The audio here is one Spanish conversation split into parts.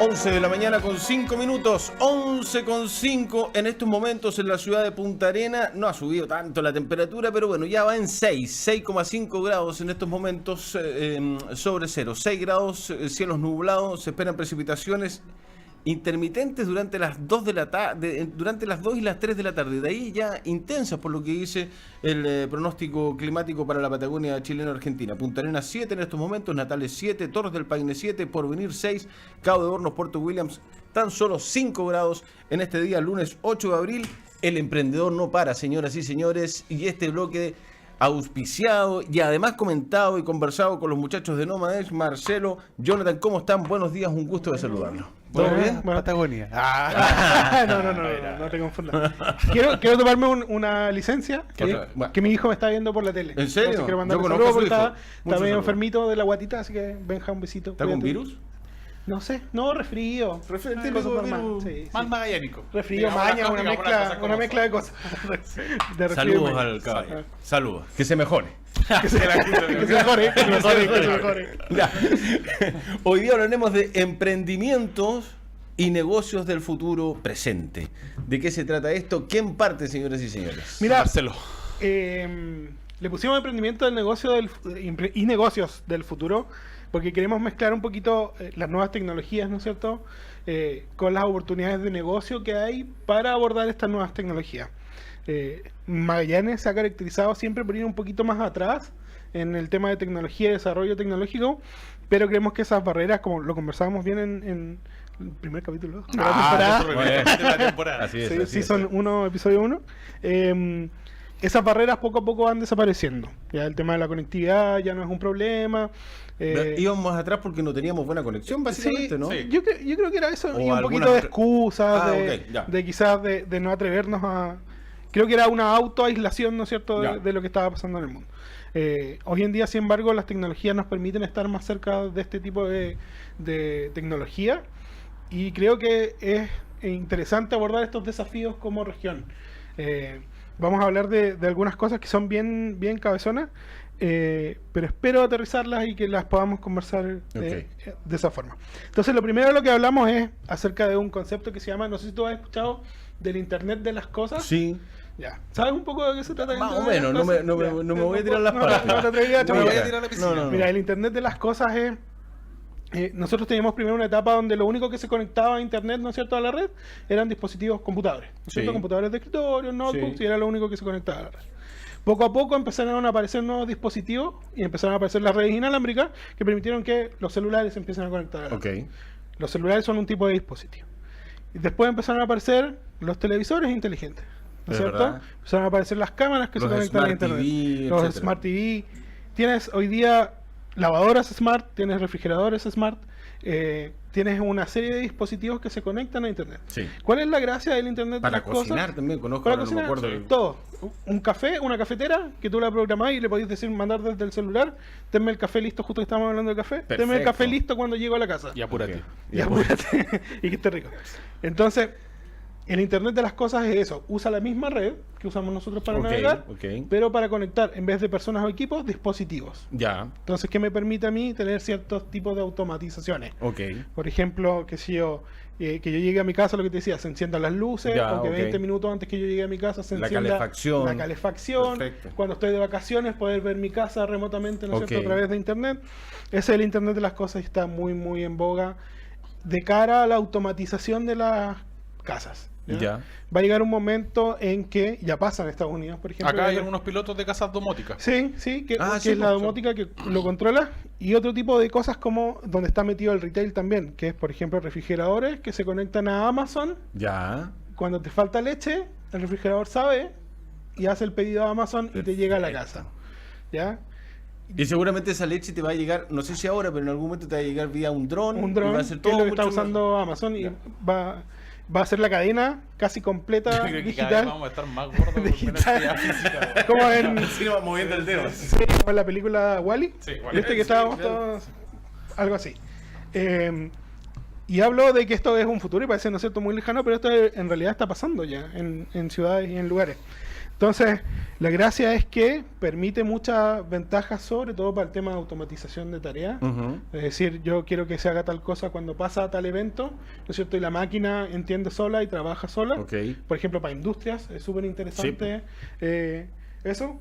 11 de la mañana con 5 minutos, 11 con 5 en estos momentos en la ciudad de Punta Arenas. No ha subido tanto la temperatura, pero bueno, ya va en 6,5 grados en estos momentos sobre cero. 6 grados, cielos nublados, se esperan precipitaciones intermitentes durante las 2 de la tarde, durante las 2 y las 3 de la tarde. De ahí ya intensas, por lo que dice el pronóstico climático para la Patagonia chileno-argentina. Punta Arenas 7 en estos momentos, Natales 7, Torres del Paine 7, Porvenir 6, Cabo de Hornos, Puerto Williams, tan solo 5 grados en este día, lunes 8 de abril. El emprendedor no para, señoras y señores, y este bloque auspiciado y además comentado y conversado con los muchachos de Nómades. Marcelo, Jonathan, ¿cómo están? Buenos días, un gusto de saludarlos. ¿Todo bien? Patagonia. No te confundas. Quiero tomarme una licencia que mi hijo me está viendo por la tele. ¿En serio? Entonces quiero mandarle un saludo porque está medio enfermito de la guatita, así que Benja, un besito. ¿Está con virus? No sé, resfrío. Más magallánico. Resfrío, maña, una mezcla de cosas. Saludos al caballo. Saludos. Que se mejore. Que se mejore. Ya. Hoy día hablaremos de emprendimientos y negocios del futuro presente. ¿De qué se trata esto? ¿Quién parte, señoras y señores? Mira, Marcelo. Le pusimos emprendimiento del negocio y negocios del futuro porque queremos mezclar un poquito las nuevas tecnologías, ¿no es cierto?, con las oportunidades de negocio que hay para abordar estas nuevas tecnologías. Magallanes se ha caracterizado siempre por ir un poquito más atrás en el tema de tecnología y desarrollo tecnológico, pero creemos que esas barreras, como lo conversábamos bien en el primer capítulo de la temporada. Así es, Season 1, episodio 1, esas barreras poco a poco van desapareciendo. Ya el tema de la conectividad ya no es un problema. Íbamos más atrás porque no teníamos buena conexión, básicamente, ¿no? Sí. Yo creo que era eso, O y un poquito de excusas, de quizás de no atrevernos a... Creo que era una autoaislación, ¿no es cierto?, de lo que estaba pasando en el mundo. Hoy en día, sin embargo, las tecnologías nos permiten estar más cerca de este tipo de tecnología, y creo que es interesante abordar estos desafíos como región. Vamos a hablar de algunas cosas que son bien cabezonas, pero espero aterrizarlas y que las podamos conversar de esa forma. Entonces, lo primero de lo que hablamos es acerca de un concepto que se llama, no sé si tú has escuchado, del Internet de las cosas. Sí. Ya. ¿Sabes un poco de qué se trata? Más o menos, no me voy a tirar las patas. No te atreverías a voy a tirar la piscina. No. Mira, el Internet de las cosas es... nosotros teníamos primero una etapa donde lo único que se conectaba a Internet, ¿no es cierto?, a la red, eran dispositivos computadores, ¿no es cierto? Computadores de escritorio, notebooks, y era lo único que se conectaba a la red. Poco a poco empezaron a aparecer nuevos dispositivos y empezaron a aparecer las redes inalámbricas que permitieron que los celulares se empiecen a conectar a la red. Los celulares son un tipo de dispositivo. Y después empezaron a aparecer los televisores inteligentes, ¿no es cierto? ¿Verdad? Empezaron a aparecer las cámaras que se conectan a Internet. TV, los etcétera. Smart TV. Tienes hoy día lavadoras smart, tienes refrigeradores smart, tienes una serie de dispositivos que se conectan a Internet. Sí. ¿Cuál es la gracia del Internet Para de las cocinar cosas? también, conozco, Para ahora cocinar, no me acuerdo. todo. Un café, una cafetera, que tú la programás y le podés decir, mandar desde el celular, tenme el café listo, justo que estamos hablando de café, tenme el café listo cuando llego a la casa. Y apúrate. Y apúrate. Y que esté rico. Entonces, el Internet de las cosas es eso. Usa la misma red que usamos nosotros para navegar, pero para conectar, en vez de personas o equipos, dispositivos. Ya. Entonces, ¿qué me permite a mí tener ciertos tipos de automatizaciones? Ok. Por ejemplo, que si yo llegue a mi casa, lo que te decía, se enciendan las luces, Ya, o que 20 minutos antes que yo llegue a mi casa se La encienda calefacción. la calefacción. Perfecto. Cuando estoy de vacaciones, poder ver mi casa remotamente, ¿no es Ok. cierto?, a través de Internet. Ese es el Internet de las cosas y está muy en boga de cara a la automatización de las casas. Ya. Va a llegar un momento en que ya pasa en Estados Unidos, por ejemplo. Acá hay unos pilotos de casas domóticas. Sí, que es la domótica que lo controla, y otro tipo de cosas como donde está metido el retail también, que es, por ejemplo, refrigeradores que se conectan a Amazon. Ya. Cuando te falta leche, el refrigerador sabe y hace el pedido a Amazon y te llega a la casa. ¿Ya? Y seguramente esa leche te va a llegar, no sé si ahora, pero en algún momento te va a llegar vía un dron. Un dron, y va a ser que todo es lo que mucho está más- usando Amazon, y va a ser la cadena casi completa Yo creo que cada vez digital. vamos a estar más gordos con Digital. menos actividad física. Como en, Sí, va moviendo el dedo. sí, como en la película Wall-E. Sí, Wall-E. ¿Viste que Sí, estábamos claro. todos? Algo así. Y hablo de que esto es un futuro y parece, ¿no es cierto?, muy lejano, pero esto en realidad está pasando ya en ciudades y en lugares. Entonces, la gracia es que permite muchas ventajas, sobre todo para el tema de automatización de tareas. Es decir, yo quiero que se haga tal cosa cuando pasa a tal evento, ¿no es cierto? Y la máquina entiende sola y trabaja sola. Por ejemplo, para industrias es súper interesante eso.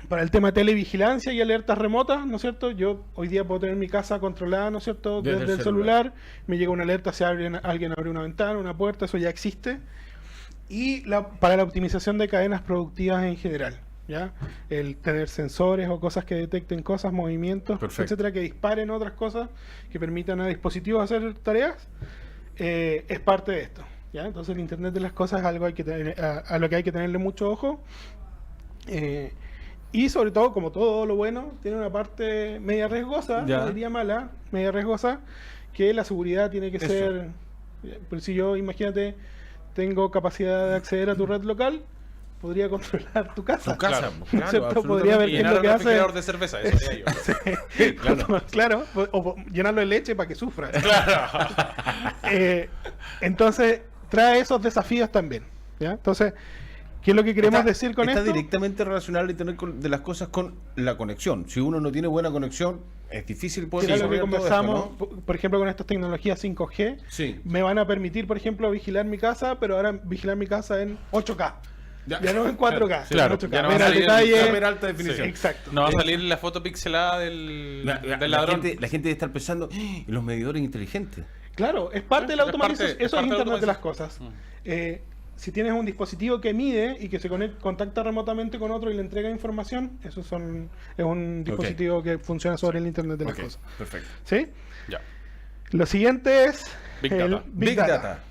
Para el tema de televigilancia y alertas remotas, ¿no es cierto? Yo hoy día puedo tener mi casa controlada, ¿no es cierto? Desde el celular. Me llega una alerta si alguien abre una ventana, una puerta, eso ya existe. Y para la optimización de cadenas productivas en general, ¿ya? El tener sensores o cosas que detecten cosas, movimientos, etcétera, que disparen otras cosas, que permitan a dispositivos hacer tareas, es parte de esto, ¿ya? Entonces el Internet de las cosas es algo a lo que hay que tenerle mucho ojo. Y sobre todo, como todo lo bueno, tiene una parte media riesgosa, no diría mala, media riesgosa, que la seguridad tiene que ser... Pero si yo, imagínate, tengo capacidad de acceder a tu red local, podría controlar tu casa. Claro, podría ver qué es lo que hace. De cerveza, eso haría yo. Claro, o llenarlo de leche para que sufra. Claro. Entonces, trae esos desafíos también, ¿ya? Entonces... ¿qué es lo que queremos decir con esto? Está directamente relacionado al Internet de las cosas con la conexión. Si uno no tiene buena conexión, es difícil poder desarrollar todo esto, ¿no? Por ejemplo, con estas tecnologías 5G, me van a permitir, por ejemplo, vigilar mi casa, pero ahora vigilar mi casa en 8K. Ya no en 4K, claro, en 8K. Ya no ver al detalle, ver alta definición. Exacto. No va a salir la foto pixelada del ladrón. La gente debe estar pensando, los medidores inteligentes. Claro, es parte de la automatización. Eso es Internet de las cosas. Si tienes un dispositivo que mide y que se contacta remotamente con otro y le entrega información, es un dispositivo que funciona sobre el Internet de las cosas. Perfecto. ¿Sí? Ya. Lo siguiente es Big Data.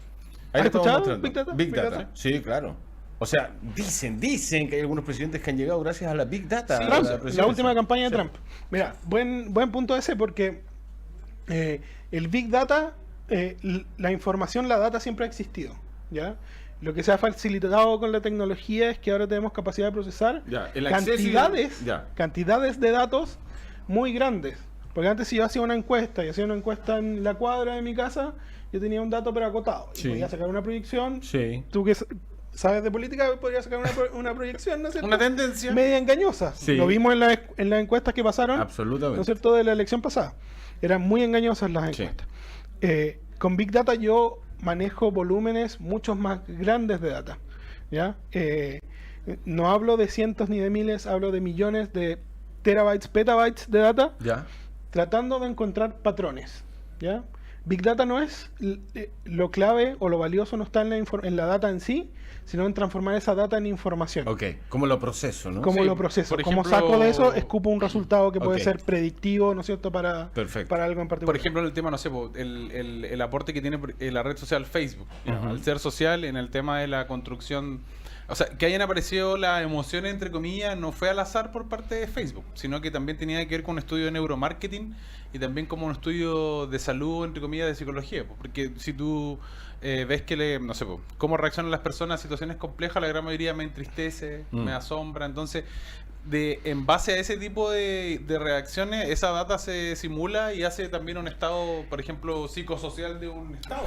¿Has escuchado Big Data? Big Data. Sí, claro. O sea, dicen que hay algunos presidentes que han llegado gracias a la Big Data. Sí, la última campaña de Trump. Mira, buen punto ese porque el Big Data, la información, la data siempre ha existido, ¿ya? Lo que se ha facilitado con la tecnología es que ahora tenemos capacidad de procesar cantidades de datos muy grandes. Porque antes si yo hacía una encuesta y hacía una encuesta en la cuadra de mi casa, yo tenía un dato pero acotado. Y podía sacar una proyección. Tú que sabes de política podrías sacar una proyección, ¿no es cierto? Una tendencia. Media engañosa. Lo vimos en las encuestas que pasaron. Absolutamente. ¿No es cierto? De la elección pasada. Eran muy engañosas las encuestas. Con Big Data yo manejo volúmenes muchos más grandes de data, ¿ya? No hablo de cientos ni de miles, hablo de millones de terabytes, petabytes de data, tratando de encontrar patrones, ¿ya? Big Data no es lo clave o lo valioso, no está en la data en sí, sino en transformar esa data en información. ¿Cómo lo proceso, no? ¿Cómo lo proceso? ¿Cómo saco de eso? Escupo un resultado que puede ser predictivo, ¿no es cierto? Para algo en particular. Por ejemplo, el tema, no sé, el aporte que tiene la red social Facebook, al ser social en el tema de la construcción. O sea, que hayan aparecido las emociones, entre comillas, no fue al azar por parte de Facebook, sino que también tenía que ver con un estudio de neuromarketing y también como un estudio de salud, entre comillas, de psicología. Porque si tú ves que, no sé, cómo reaccionan las personas a situaciones complejas, la gran mayoría me entristece, me asombra. Entonces, en base a ese tipo de reacciones, esa data se simula y hace también un estado, por ejemplo, psicosocial de un estado.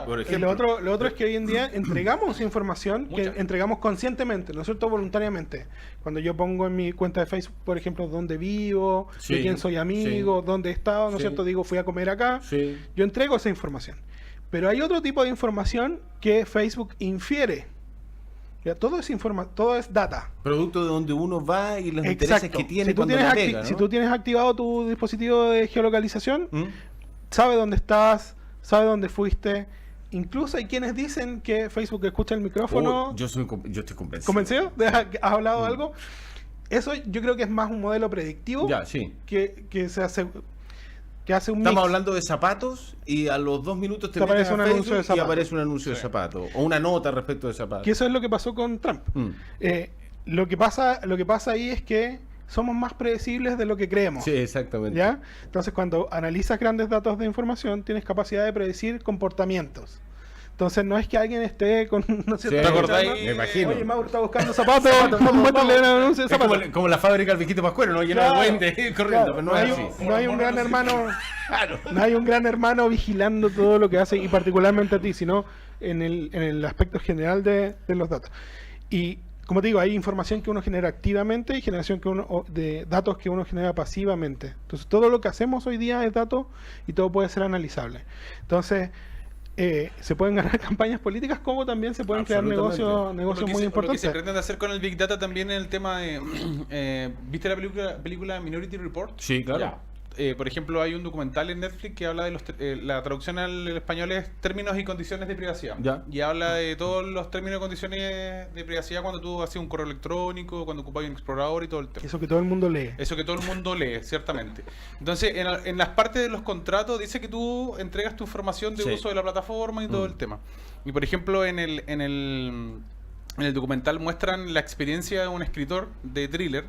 Por ejemplo. Lo otro es que hoy en día entregamos información que entregamos conscientemente, ¿no es cierto? Voluntariamente. Cuando yo pongo en mi cuenta de Facebook, por ejemplo, dónde vivo, de quién soy amigo, dónde he estado, ¿no es cierto? Digo, fui a comer acá. Yo entrego esa información. Pero hay otro tipo de información que Facebook infiere. Ya, todo es data. Producto de donde uno va y los intereses que tiene cuando navega, ¿no? Si tú tienes activado tu dispositivo de geolocalización, sabe dónde estás, sabe dónde fuiste. Incluso hay quienes dicen que Facebook escucha el micrófono. Yo estoy convencido. ¿Convencido? ¿Has hablado de algo? Eso yo creo que es más un modelo predictivo que se hace... que hace un Estamos mix. hablando de zapatos y a los 2 minutos te aparece metes a un Facebook anuncio de zapatos. y aparece un anuncio de zapatos o una nota respecto de zapatos. Que eso es lo que pasó con Trump. Lo que pasa ahí es que somos más predecibles de lo que creemos. Sí, exactamente. ¿Ya? Entonces, cuando analizas grandes datos de información, tienes capacidad de predecir comportamientos. Entonces, no es que alguien esté con... No sé, ¿te acordáis? Me imagino. Oye, Mauro está buscando zapatos. Vamos a meterle un anuncio de zapatos. Como la fábrica del viejito Pascuero, ¿no? Lleno de duendes corriendo, pero no es así. No hay un gran hermano... No hay un gran hermano vigilando todo lo que hace, y particularmente a ti, sino en el aspecto general de los datos. Y como te digo, hay información que uno genera activamente y generación de datos que uno genera pasivamente. Entonces, todo lo que hacemos hoy día es datos y todo puede ser analizable. Entonces, se pueden ganar campañas políticas, como también se pueden crear negocios muy importantes. Lo que se pretende hacer con el Big Data también en el tema de... ¿viste la película Minority Report? Sí, claro. Ya. Por ejemplo, hay un documental en Netflix que habla de la traducción al español es términos y condiciones de privacidad. Ya. Y habla de todos los términos y condiciones de privacidad cuando tú haces un correo electrónico, cuando ocupas un explorador y todo el tema. Eso que todo el mundo lee. Eso que todo el mundo lee, ciertamente. Entonces, en las partes de los contratos dice que tú entregas tu información de uso de la plataforma y todo el tema. Y por ejemplo, en el documental muestran la experiencia de un escritor de thriller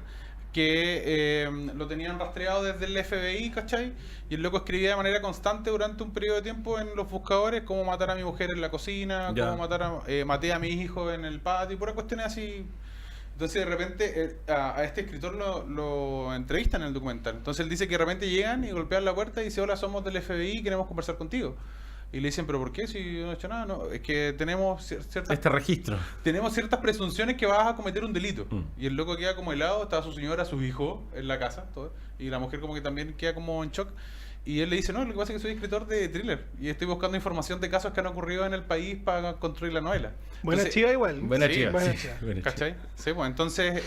que lo tenían rastreado desde el FBI, ¿cachai? Y el loco escribía de manera constante durante un periodo de tiempo en los buscadores cómo matar a mi mujer en la cocina, cómo maté a mi hijo en el patio, y puras cuestiones así. Entonces de repente a este escritor lo entrevistan en el documental. Entonces él dice que de repente llegan y golpean la puerta y dice: hola, somos del FBI y queremos conversar contigo. Y le dicen: ¿pero por qué? Si no he hecho nada. No, es que tenemos este registro. Tenemos ciertas presunciones que vas a cometer un delito. Y el loco queda como helado, está su señora, sus hijos en la casa, todo, y la mujer como que también queda como en shock. Y él le dice: no, lo que pasa es que soy escritor de thriller y estoy buscando información de casos que han ocurrido en el país para construir la novela. Buena chica igual. Buena chica. ¿Cachai? Sí, pues entonces...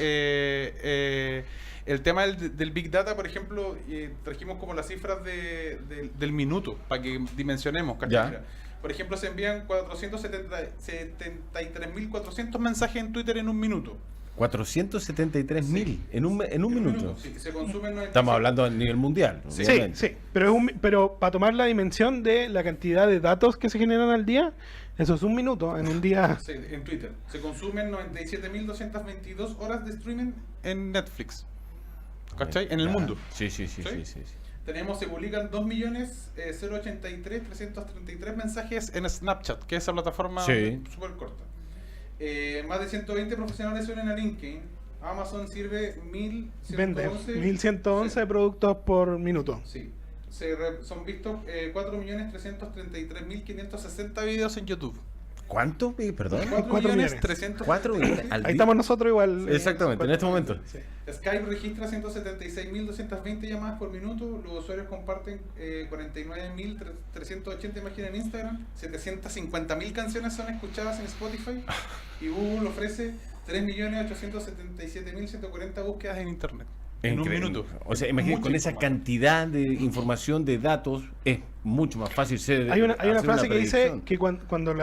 el tema del Big Data, por ejemplo, trajimos como las cifras del minuto, para que dimensionemos, ¿cachai? Por ejemplo, se envían 473.400 mensajes en Twitter en un minuto. 473.000 en un minuto. Sí, se consumen 97. Estamos hablando a nivel mundial. Sí, pero para tomar la dimensión de la cantidad de datos que se generan al día, eso es un minuto en un día. Sí, en Twitter. Se consumen 97.222 horas de streaming en Netflix. ¿Cachai? En el mundo. Sí. Se publican 2.083.333 mensajes en Snapchat, que es esa plataforma súper corta. Más de 120 profesionales se unen a LinkedIn. Amazon sirve 1.111 productos por minuto. Sí. Son vistos 4.333.560 videos en YouTube. ¿Cuánto? Perdón. 4 millones. Ahí estamos nosotros igual. Exactamente, en este momento. Sí. Skype registra 176.220 llamadas por minuto. Los usuarios comparten 49.380 imágenes en Instagram. 750.000 canciones son escuchadas en Spotify. Y Google ofrece 3.877.140 búsquedas en Internet. En un minuto. O sea, imagínate, con esa cantidad de información, de datos, es mucho más fácil ser. Hay una frase que dice que cuando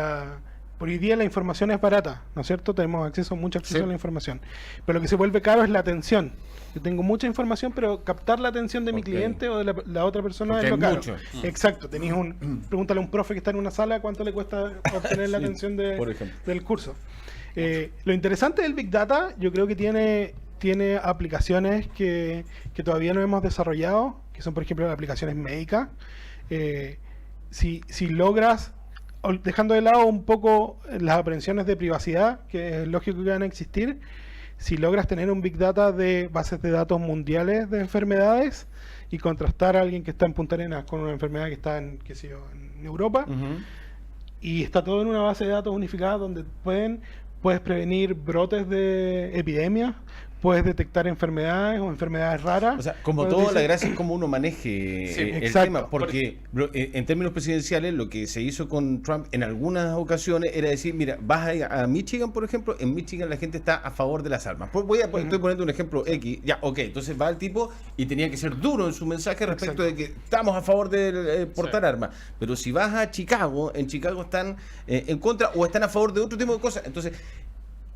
por hoy día la información es barata, ¿no es cierto? Tenemos mucho acceso a la información. Pero lo que se vuelve caro es la atención. Yo tengo mucha información, pero captar la atención de mi cliente o de la otra persona es lo caro. Exacto. Pregúntale a un profe que está en una sala cuánto le cuesta obtener la atención del curso. Lo interesante del Big Data, yo creo que tiene aplicaciones que todavía no hemos desarrollado, que son, por ejemplo, aplicaciones médicas. Si logras, dejando de lado un poco las aprehensiones de privacidad, que es lógico que van a existir, si logras tener un Big Data de bases de datos mundiales de enfermedades y contrastar a alguien que está en Punta Arenas con una enfermedad que está en Europa, y está todo en una base de datos unificada donde puedes prevenir brotes de epidemias, puedes detectar enfermedades o enfermedades raras. O sea, como todo, la gracia es cómo uno maneje el tema, porque en términos presidenciales lo que se hizo con Trump en algunas ocasiones era decir: mira, vas a Michigan, por ejemplo, en Michigan la gente está a favor de las armas. Estoy poniendo un ejemplo X, entonces va el tipo y tenía que ser duro en su mensaje respecto de que estamos a favor de portar armas. Pero si vas a Chicago, en Chicago están en contra o están a favor de otro tipo de cosas. Entonces,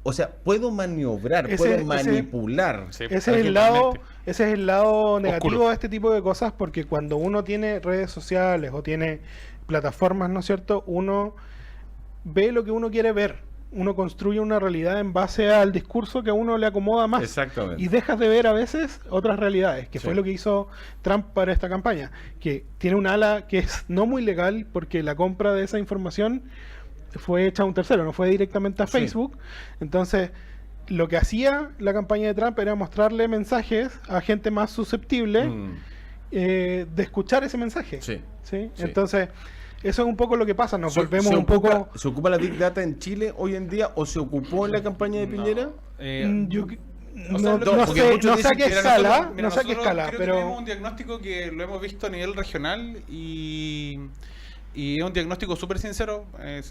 o sea, puedo maniobrar, puedo manipular. Ese es el lado negativo oscuro de este tipo de cosas, porque cuando uno tiene redes sociales o tiene plataformas, ¿no es cierto? Uno ve lo que uno quiere ver. Uno construye una realidad en base al discurso que a uno le acomoda más. Exactamente. Y dejas de ver a veces otras realidades, que fue lo que hizo Trump para esta campaña, que tiene un ala que es no muy legal, porque la compra de esa información fue hecha a un tercero, no fue directamente a Facebook. Entonces, lo que hacía la campaña de Trump era mostrarle mensajes a gente más susceptible de escuchar ese mensaje. Entonces, eso es un poco lo que pasa, nos volvemos un poco... ¿Se ocupa la Big Data en Chile hoy en día o se ocupó en la campaña de Piñera? No sé a qué escala, pero... tenemos un diagnóstico que lo hemos visto a nivel regional y es un diagnóstico súper sincero,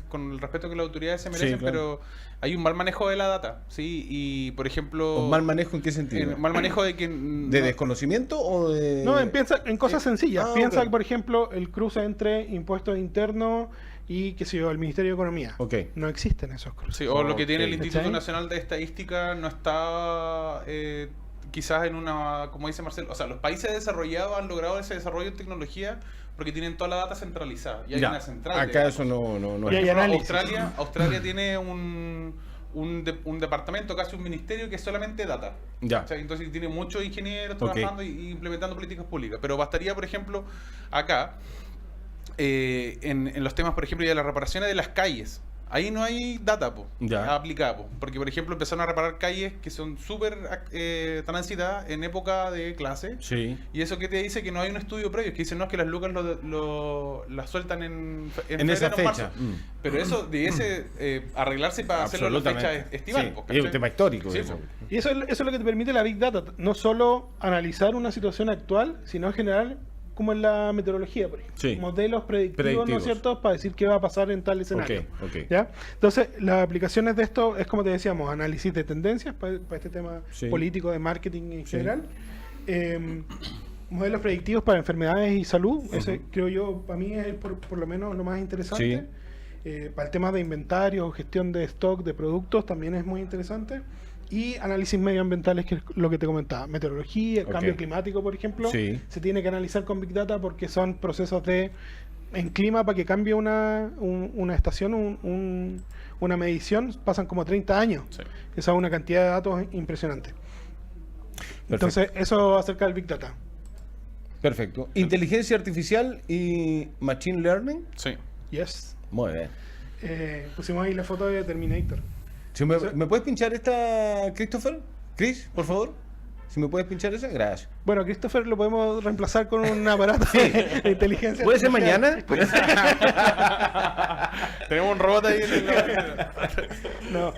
con el respeto que las autoridades se merecen, pero hay un mal manejo de la data, ¿sí? Y, por ejemplo... ¿Un mal manejo en qué sentido? Mal manejo de que... ¿De desconocimiento o de...? No, piensa en cosas sencillas. Piensa, por ejemplo, el cruce entre impuestos internos y, qué sé yo, el Ministerio de Economía. No existen esos cruces. Sí, o lo que tiene el Instituto Nacional de Estadística no está... quizás en una, como dice Marcelo, o sea, los países desarrollados han logrado ese desarrollo en tecnología porque tienen toda la data centralizada. Y hay una central. Acá eso no es. Australia tiene un departamento, casi un ministerio, que es solamente data. O sea, entonces tiene muchos ingenieros trabajando y implementando políticas públicas. Pero bastaría, por ejemplo, acá, en los temas, por ejemplo, de las reparaciones de las calles. Ahí no hay data aplicada, porque por ejemplo empezaron a reparar calles que son súper transitadas en época de clase, y eso que te dice que no hay un estudio previo, que dicen no, es que las lucas las sueltan en esa fecha, pero eso debiese arreglarse para hacerlo en la fecha estival. Es un tema histórico. Y eso es lo que te permite la Big Data, no solo analizar una situación actual, sino generar, como en la meteorología, por ejemplo, modelos predictivos, ¿no es cierto?, para decir qué va a pasar en tal escenario. ¿Ya? Entonces, las aplicaciones de esto es, como te decíamos, análisis de tendencias para este tema político, de marketing en general, modelos predictivos para enfermedades y salud, ese creo yo, para mí es por lo menos lo más interesante. Para el tema de inventario, gestión de stock, de productos, también es muy interesante. Y análisis medioambientales, que es lo que te comentaba, meteorología, cambio climático, por ejemplo, se tiene que analizar con Big Data porque son procesos en clima, para que cambie una estación, una medición, pasan como 30 años. Esa es una cantidad de datos impresionante. Entonces, eso acerca del Big Data. Perfecto. ¿Inteligencia artificial y Machine Learning? Yes. Muy bien. Pusimos ahí la foto de Terminator. ¿Me puedes pinchar esta, Christopher? Chris, por favor. Si me puedes pinchar esa, gracias. Bueno, Christopher lo podemos reemplazar con un aparato de inteligencia. ¿Puede ser mañana? Tenemos un robot ahí. No.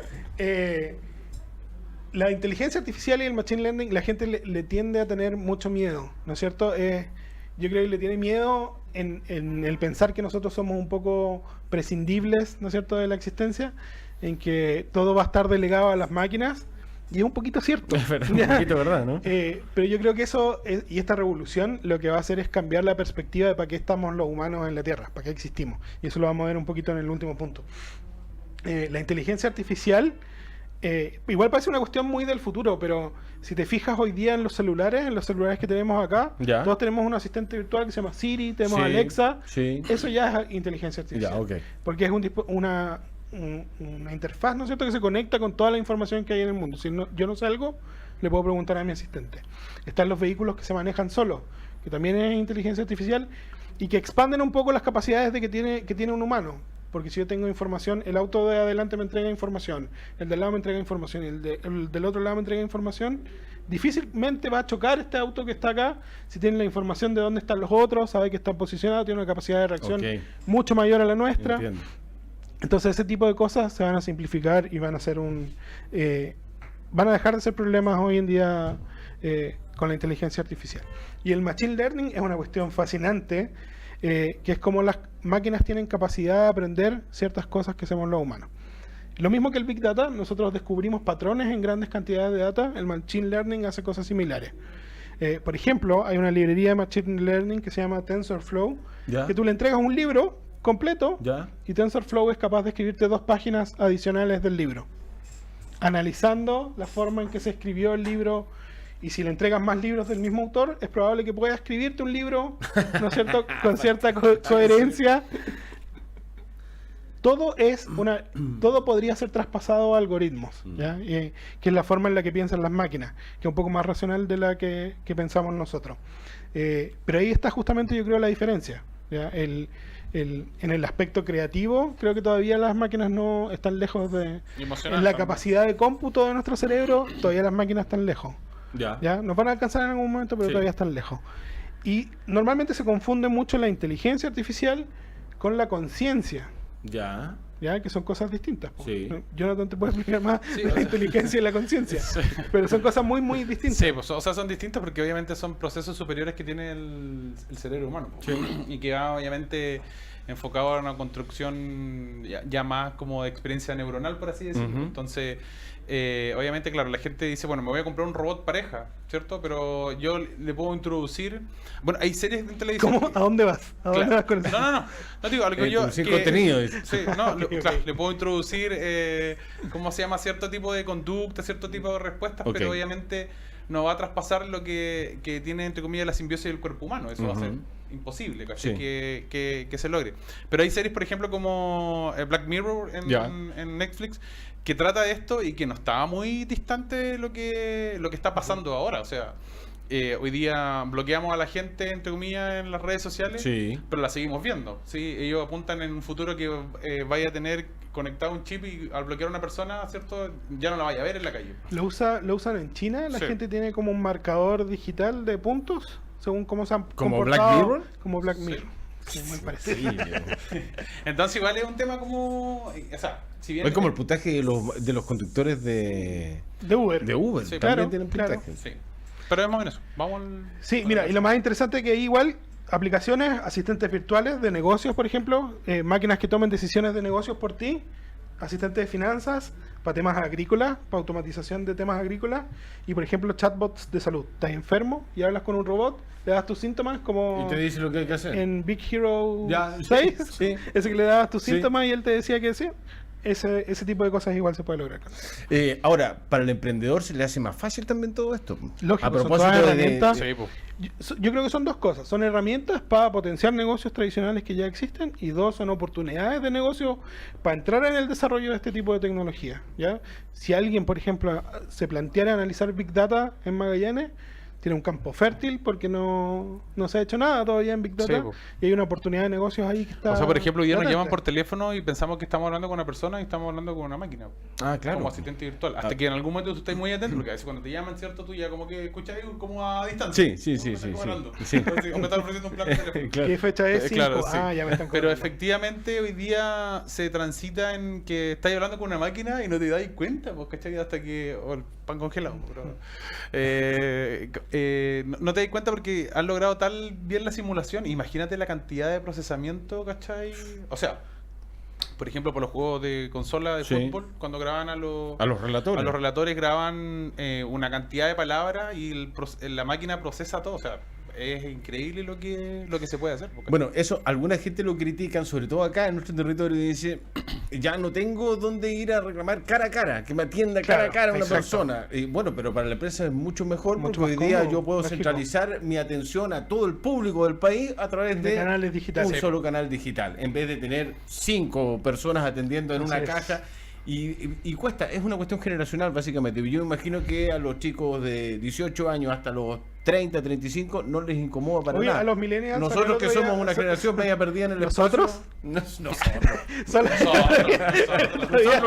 La inteligencia artificial y el machine learning, la gente le tiende a tener mucho miedo, ¿no es cierto? Yo creo que le tiene miedo en el pensar que nosotros somos un poco prescindibles, ¿no es cierto?, de la existencia, en que todo va a estar delegado a las máquinas, y es un poquito cierto. Un poquito verdad, ¿no? Pero yo creo que eso, y esta revolución, lo que va a hacer es cambiar la perspectiva de para qué estamos los humanos en la Tierra, para qué existimos. Y eso lo vamos a ver un poquito en el último punto. La inteligencia artificial, igual parece una cuestión muy del futuro, pero si te fijas hoy día en los celulares que tenemos acá, todos tenemos un asistente virtual que se llama Siri, tenemos Alexa, eso ya es inteligencia artificial, porque es una interfaz, ¿no es cierto?, que se conecta con toda la información que hay en el mundo. Si yo no sé algo, le puedo preguntar a mi asistente. Están los vehículos que se manejan solos, que también es inteligencia artificial, y que expanden un poco las capacidades que tiene un humano. Porque si yo tengo información, el auto de adelante me entrega información, el del lado me entrega información, y el del otro lado me entrega información, difícilmente va a chocar este auto que está acá si tiene la información de dónde están los otros, sabe que están posicionados, tiene una capacidad de reacción mucho mayor a la nuestra. Entiendo. Entonces ese tipo de cosas se van a simplificar y van a ser van a dejar de ser problemas hoy en día con la inteligencia artificial. Y el machine learning es una cuestión fascinante, que es como las máquinas tienen capacidad de aprender ciertas cosas que hacemos los humanos. Lo mismo que el Big Data, nosotros descubrimos patrones en grandes cantidades de data, el machine learning hace cosas similares. Por ejemplo, hay una librería de machine learning que se llama TensorFlow, que tú le entregas un libro completo y TensorFlow es capaz de escribirte 2 páginas adicionales del libro, analizando la forma en que se escribió el libro. Y si le entregas más libros del mismo autor, es probable que pueda escribirte un libro, ¿no es cierto?, con cierta coherencia. Todo podría ser traspasado a algoritmos, que es la forma en la que piensan las máquinas, que es un poco más racional de la que pensamos nosotros. Pero ahí está justamente, yo creo, la diferencia. En el aspecto creativo, creo que todavía las máquinas no están lejos de... En la capacidad de cómputo de nuestro cerebro, todavía las máquinas están lejos. Nos van a alcanzar en algún momento, pero todavía están lejos. Y normalmente se confunde mucho la inteligencia artificial con la conciencia. Ya. ¿Ya? Que son cosas distintas. Sí. Jonathan te puede explicar más la inteligencia y la conciencia. Sí. Pero son cosas muy, muy distintas. Sí, pues, o sea, son distintas porque obviamente son procesos superiores que tiene el cerebro humano. Sí. Y que va obviamente enfocado a una construcción ya más como de experiencia neuronal, por así decirlo. Entonces, obviamente, claro, la gente dice, bueno, me voy a comprar un robot pareja, ¿cierto? Pero yo le puedo introducir... Bueno, hay series de televisión... ¿Cómo? ¿A dónde vas? ¿A dónde vas con eso? No digo, algo yo... Sin contenido. Sí, no, claro, le puedo introducir, ¿cómo se llama? Cierto tipo de conducta, cierto tipo de respuestas, pero obviamente no va a traspasar lo que tiene, entre comillas, la simbiosis del cuerpo humano. Eso va a ser imposible, ¿cachai? Sí. Que se logre. Pero hay series, por ejemplo, como Black Mirror en Netflix, que trata de esto y que no está muy distante de lo que está pasando ahora. O sea, hoy día bloqueamos a la gente, entre comillas, en las redes sociales, pero la seguimos viendo. ¿Sí? Ellos apuntan en un futuro que vaya a tener conectado un chip y al bloquear a una persona, ¿cierto? Ya no la vaya a ver en la calle. ¿Lo usan en China? ¿La gente tiene como un marcador digital de puntos? Según cómo se han ¿Como Black Mirror? Como Black Mirror. Sí, muy parecido. Entonces igual es un tema como... O sea, si bien... Es como el puntaje de los conductores de Uber. De Uber, sí, también tienen puntaje. Claro. Sí. Pero es más o menos eso. Vamos Sí, mira, y lo más interesante es que igual aplicaciones, asistentes virtuales de negocios, por ejemplo, máquinas que tomen decisiones de negocios por ti, asistentes de finanzas, para temas agrícolas, para automatización de temas agrícolas, y por ejemplo chatbots de salud. Estás enfermo y hablas con un robot, le das tus síntomas como... Y te dice lo que hay que hacer. En Big Hero 6, ese que le dabas tus síntomas y él te decía que sí. Ese tipo de cosas igual se puede lograr. Ahora, para el emprendedor se le hace más fácil también todo esto. Lógico, a propósito son herramientas. Yo creo que son dos cosas. Son herramientas para potenciar negocios tradicionales que ya existen, y dos, son oportunidades de negocio para entrar en el desarrollo de este tipo de tecnología. ¿Ya? Si alguien, por ejemplo, se planteara analizar Big Data en Magallanes, tiene un campo fértil porque no se ha hecho nada todavía en Big Data, y hay una oportunidad de negocios ahí que está... O sea, por ejemplo, hoy día nos llaman por teléfono y pensamos que estamos hablando con una persona y estamos hablando con una máquina. Ah, claro. Como asistente virtual. Hasta que en algún momento tú estás muy atento, porque a veces cuando te llaman, ¿cierto? Tú ya como que escuchas como a distancia. Sí. O me están ofreciendo un plan de teléfono. Claro. ¿Qué fecha es? 5. Claro, sí. Ya me están cobrando. Pero efectivamente hoy día se transita en que estás hablando con una máquina y no te das cuenta, pues, ¿cachai? Hasta que... el pan congelado. No te das cuenta porque han logrado tal bien la simulación. Imagínate la cantidad de procesamiento, ¿cachai? O sea, por ejemplo, por los juegos de consola de fútbol, cuando graban a los relatores. A los relatores graban una cantidad de palabras y la máquina procesa todo. O sea, es increíble lo que se puede hacer. Bueno, eso alguna gente lo critican, sobre todo acá en nuestro territorio, y dice, ya no tengo dónde ir a reclamar cara a cara, que me atienda cara a cara una persona. Y bueno, pero para la empresa es mucho mejor, porque hoy día yo puedo centralizar mi atención a todo el público del país a través de canales digitales. Un solo canal digital, en vez de tener 5 personas atendiendo en una caja. Y cuesta, es una cuestión generacional básicamente. Yo imagino que a los chicos de 18 años hasta los 30, 35 no les incomoda para nada. A los millennials, nosotros que somos una generación media perdida en el ¿Nosotros? Nosotros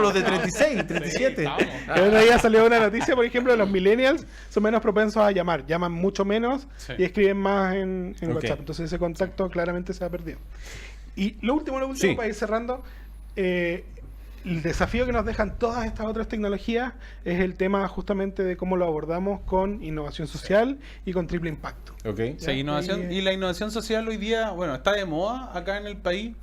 los de 36, 37. El otro día salió una noticia, por ejemplo, de los millennials son menos propensos a llamar, llaman mucho menos y escriben más en WhatsApp. Entonces ese contacto claramente se ha perdido. Y lo último, para ir cerrando, el desafío que nos dejan todas estas otras tecnologías es el tema justamente de cómo lo abordamos con innovación social y con triple impacto. Y la innovación social hoy día, bueno, está de moda acá en el país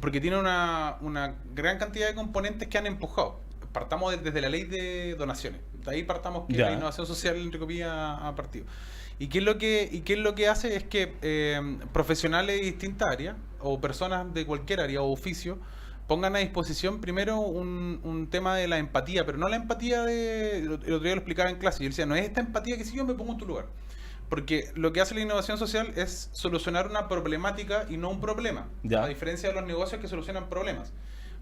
porque tiene una gran cantidad de componentes que han empujado. Partamos desde la ley de donaciones. De ahí partamos que la innovación social, entre comillas, ha partido. ¿Y qué es lo que hace? Es que profesionales de distintas áreas o personas de cualquier área o oficio pongan a disposición primero un tema de la empatía, pero no la empatía el otro día lo explicaba en clase, y él decía, no es esta empatía que si yo me pongo en tu lugar, porque lo que hace la innovación social es solucionar una problemática y no un problema, a diferencia de los negocios que solucionan problemas.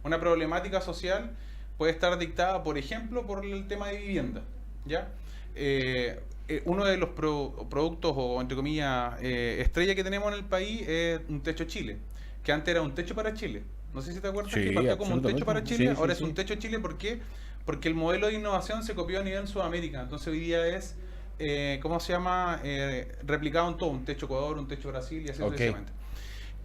Una problemática social puede estar dictada, por ejemplo, por el tema de vivienda, ¿ya? Uno de los productos, o entre comillas, estrella que tenemos en el país es un Techo Chile, que antes era un techo para Chile. No sé si te acuerdas que partió como un techo para Chile, ahora es un techo Chile. ¿Por qué? Porque el modelo de innovación se copió a nivel Sudamérica. Entonces hoy día es, ¿cómo se llama? Replicado en todo, un techo Ecuador, un techo Brasil y así sucesivamente.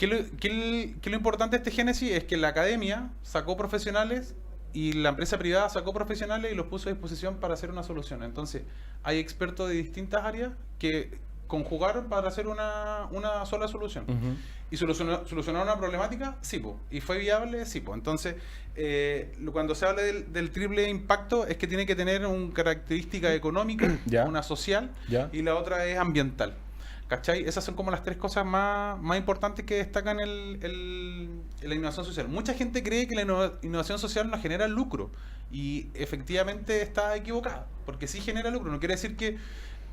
¿Qué lo importante de este génesis? Es que la academia sacó profesionales y la empresa privada sacó profesionales y los puso a disposición para hacer una solución. Entonces, hay expertos de distintas áreas que conjugaron para hacer una sola solución. ¿Y solucionaron una problemática? Sí, po. ¿Y fue viable? Sí, po. Entonces, cuando se habla del triple impacto, es que tiene que tener una característica económica, una social, y la otra es ambiental. ¿Cachai? Esas son como las tres cosas más importantes que destacan la innovación social. Mucha gente cree que la innovación social no genera lucro, y efectivamente está equivocada, porque sí genera lucro. No quiere decir que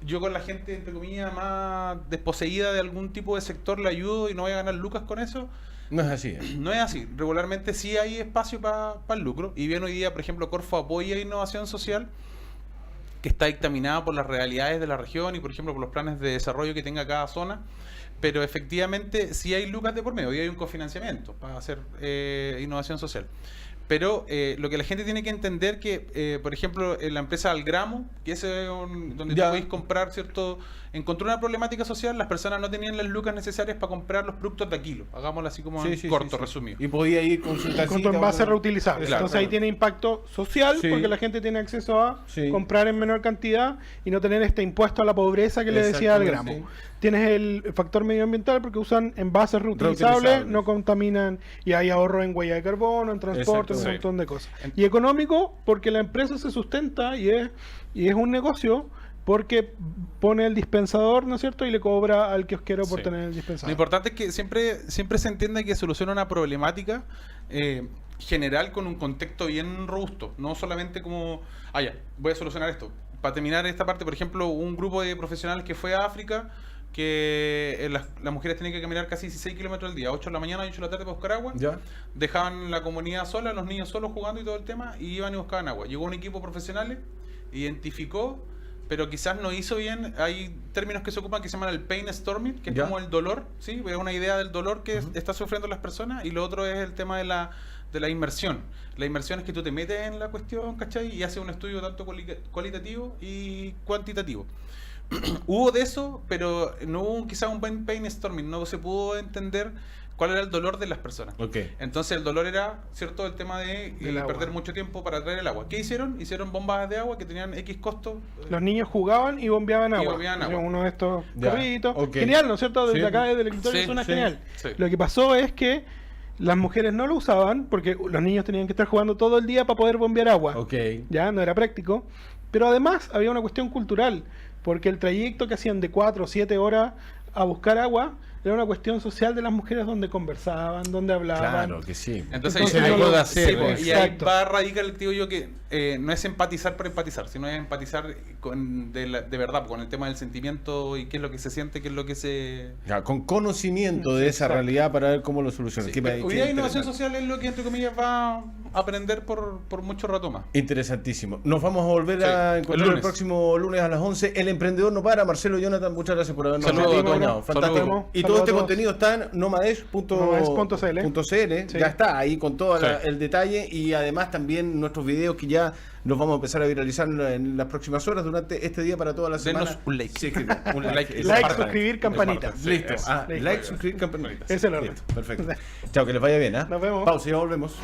yo con la gente, entre comillas, más desposeída de algún tipo de sector le ayudo y no voy a ganar lucas con eso. No es así. No es así. Regularmente sí hay espacio para el lucro. Y bien, hoy día, por ejemplo, Corfo apoya innovación social, que está dictaminada por las realidades de la región y, por ejemplo, por los planes de desarrollo que tenga cada zona. Pero efectivamente sí hay lucas de por medio y hay un cofinanciamiento para hacer innovación social. Pero lo que la gente tiene que entender que, por ejemplo, en la empresa Algramo, que es donde tú podéis comprar, ¿cierto? Encontró una problemática social, las personas no tenían las lucas necesarias para comprar los productos de Aquilo. Hagámoslo así como corto, resumido. Y podía ir con su tacita. En base reutilizable. Claro, entonces ahí tiene impacto social, porque la gente tiene acceso a comprar en menor cantidad y no tener este impuesto a la pobreza que le decía Algramo. Tienes el factor medioambiental porque usan envases reutilizables, no contaminan, y hay ahorro en huella de carbono, en transporte, un montón de cosas. Y económico porque la empresa se sustenta y es un negocio, porque pone el dispensador, ¿no es cierto? Y le cobra al kiosquero por tener el dispensador. Lo importante es que siempre se entiende que soluciona una problemática general con un contexto bien robusto. No solamente como, voy a solucionar esto. Para terminar esta parte, por ejemplo, un grupo de profesionales que fue a África, que las mujeres tenían que caminar casi 16 kilómetros al día, 8 de la mañana y 8 de la tarde para buscar agua. Dejaban la comunidad sola, los niños solos jugando y todo el tema, y iban y buscaban agua. Llegó un equipo profesional, identificó, pero quizás no hizo bien. Hay términos que se ocupan que se llaman el pain storming, que es como el dolor, ¿sí? Es una idea del dolor que está sufriendo las personas, y lo otro es el tema de la inmersión. La inmersión es que tú te metes en la cuestión, ¿cachai? Y haces un estudio tanto cualitativo y cuantitativo. Hubo de eso, pero no hubo quizás un pain storming, no se pudo entender cuál era el dolor de las personas. Entonces el dolor era, ¿cierto?, el tema de perder mucho tiempo para traer el agua. ¿Qué hicieron? Hicieron bombas de agua que tenían X costo. Los niños jugaban y bombeaban agua. Uno de estos carritos. Genial, ¿no es cierto? Desde acá, desde el escritorio suena genial. Lo que pasó es que las mujeres no lo usaban porque los niños tenían que estar jugando todo el día para poder bombear agua. Ya, no era práctico. Pero además había una cuestión cultural, porque el trayecto que hacían de 4 o 7 horas a buscar agua era una cuestión social de las mujeres, donde conversaban, donde hablaban. Claro que sí. Entonces se puede hacer. Y ahí va a radicar, digo yo, que no es empatizar por empatizar, sino es empatizar de verdad, con el tema del sentimiento y qué es lo que se siente, qué es lo que se... con conocimiento de esa realidad para ver cómo lo soluciona. Hoy día innovación social es lo que, entre comillas, va a aprender por mucho rato más. Interesantísimo. Nos vamos a volver a encontrar el próximo lunes a las 11. El emprendedor no para. Marcelo, Jonathan, muchas gracias por habernos acompañado. Fantástico. Y todo este contenido está en nomades.cl. Ya está ahí con todo el detalle, y además también nuestros videos que ya los vamos a empezar a viralizar en las próximas horas durante este día para toda la semana. Denos un like. Sí, un like, suscribir, campanita. Listo. Like, suscribir, campanita. Es el orden. Perfecto. Chao, que les vaya bien. Nos vemos. Pausa y ya volvemos.